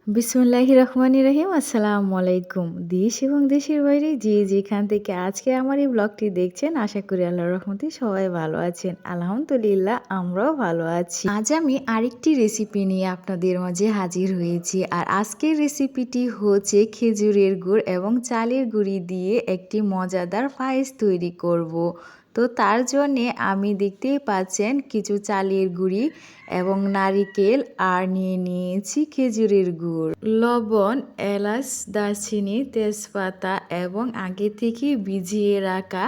বিসমিল্লাহির রহমানির রহিম। আসসালামু আলাইকুম। দেশ এবং দেশের বাইরে যে যেখান থেকে আজকে আমার এই ব্লগটি দেখছেন, আশা করি আল্লাহর রহমতে সবাই ভালো আছেন। আলহামদুলিল্লাহ, আমরাও ভালো আছি। আজ আমি আরেকটি রেসিপি নিয়ে আপনাদের মাঝে হাজির হয়েছি। আর আজকের রেসিপিটি হচ্ছে খেজুরের গুড় এবং চালের গুঁড়ি দিয়ে একটি মজাদার পায়েস তৈরি করব। তো তার জন্যে আমি দেখতেই পাচ্ছেন কিছু চালের গুঁড়ি এবং নারিকেল আর নিয়ে নিয়েছি খেজুরের গুড়, লবণ, এলাচ, দারচিনি, তেজপাতা এবং আগে থেকে ভিজিয়ে রাখা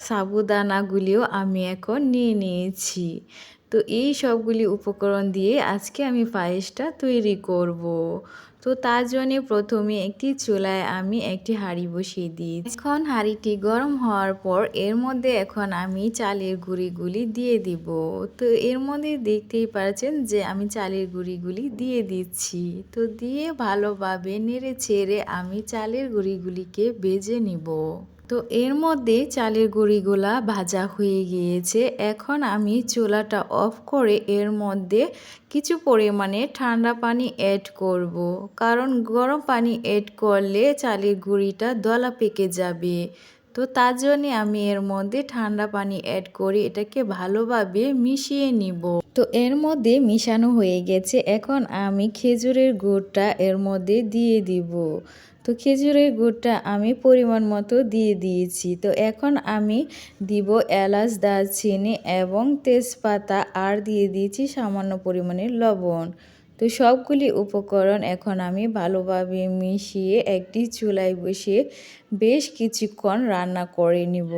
সাবুদানাগুলিও আমি এখন নিয়ে নিয়েছি। তো এই সবগুলি উপকরণ দিয়ে আজকে আমি পায়েসটা তৈরি করব। তো তার জন্য প্রথমে একটি চুলায় আমি একটি হাঁড়ি বসিয়ে দিয়েছি। এখন হাঁড়িটি গরম হওয়ার পর এর মধ্যে এখন আমি চালের গুঁড়িগুলি দিয়ে দিব। তো এর মধ্যে দেখতেই পাচ্ছেন যে আমি চালের গুঁড়িগুলি দিয়ে দিচ্ছি। তো দিয়ে ভালোভাবে নেড়ে চেড়ে আমি চালের গুঁড়িগুলিকে ভেজে নিব। তো এর মধ্যে চালের গুঁড়িগুলা ভাজা হয়ে গিয়েছে। এখন আমি চুলাটা অফ করে এর মধ্যে কিছু পরিমাণে ঠান্ডা পানি অ্যাড করব। কারণ গরম পানি অ্যাড করলে চালের গুঁড়িটা দলা পেকে যাবে। তো তার জন্যে আমি এর মধ্যে ঠান্ডা পানি অ্যাড করে এটাকে ভালোভাবে মিশিয়ে নিব। তো এর মধ্যে মিশানো হয়ে গেছে। এখন আমি খেজুরের গুড়টা এর মধ্যে দিয়ে দিব। তো খেজুরের গুড়টা আমি পরিমাণ মতো দিয়ে দিয়েছি। তো এখন আমি দিব এলাচ, দারচিনি এবং তেজপাতা আর দিয়ে দিয়েছি সামান্য পরিমাণের লবণ। তো সবগুলি উপকরণ এখন আমি ভালোভাবে মিশিয়ে একটি চুলায় বসিয়ে বেশ কিছুক্ষণ রান্না করে নিব।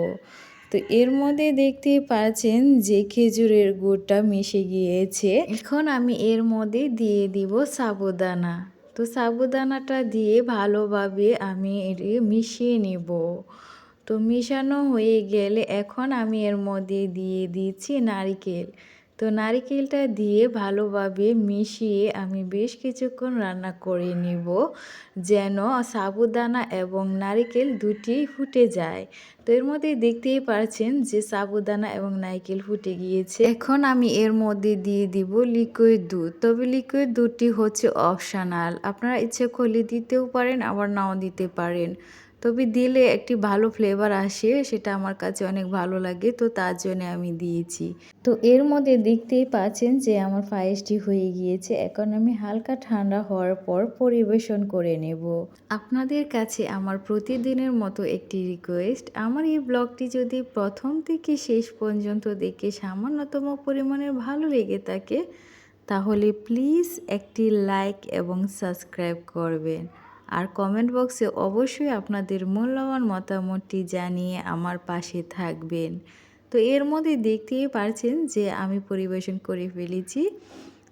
তো এর মধ্যে দেখতেই পাচ্ছেন যে খেজুরের গুড়টা মিশে গিয়েছে। এখন আমি এর মধ্যে দিয়ে দিব সাবুদানা। তো সাবুদানাটা দিয়ে ভালোভাবে আমি এটি মিশিয়ে নিব। তো মিশানো হয়ে গেলে এখন আমি এর মধ্যে দিয়ে দিচ্ছি নারিকেল। তো নারিকেলটা দিয়ে ভালোভাবে মিশিয়ে আমি বেশ কিছুক্ষণ রান্না করে নিব, যেন সাবুদানা এবং নারিকেল দুটি ফুটে যায়। তো এর মধ্যে দেখতেই পাচ্ছেন যে সাবুদানা এবং নারকেল ফুটে গিয়েছে। এখন আমি এর মধ্যে দিয়ে দিব লিকুইড দুধ। তবে লিকুইড দুধটি হচ্ছে অপশনাল, আপনারা ইচ্ছে করলে দিতেও পারেন, আবার নাও দিতে পারেন। তবে দিলে একটি ভালো ফ্লেভার আসে, সেটা আমার কাছে অনেক ভালো লাগে, তো তার জন্য আমি দিয়েছি। তো এর মধ্যে দেখতেই পাচ্ছেন যে আমার পায়েসটি হয়ে গিয়েছে। এখন আমি হালকা ঠান্ডা হওয়ার পর পরিবেশন করে নেব। আপনাদের কাছে আমার প্রতিদিনের মতো একটি রিকোয়েস্ট, আমার এই ব্লগটি যদি প্রথম থেকে শেষ পর্যন্ত দেখে সামান্যতম পরিমাণের ভালো লেগে থাকে, তাহলে প্লিজ একটি লাইক এবং সাবস্ক্রাইব করবেন। আর কমেন্ট বক্সে অবশ্যই আপনাদের মূল্যবান মতামতটি জানিয়ে আমার পাশে থাকবেন। তো এর মধ্যে দেখতেই পারছেন যে আমি পরিবেশন করে ফেলেছি।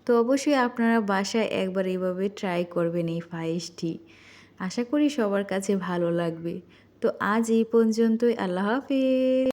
তো অবশ্যই আপনারা বাসায় একবার এভাবে ট্রাই করবেন এই পায়েসটি। আশা করি সবার কাছে ভালো লাগবে। তো আজ এই পর্যন্তই। আল্লাহ হাফেজ।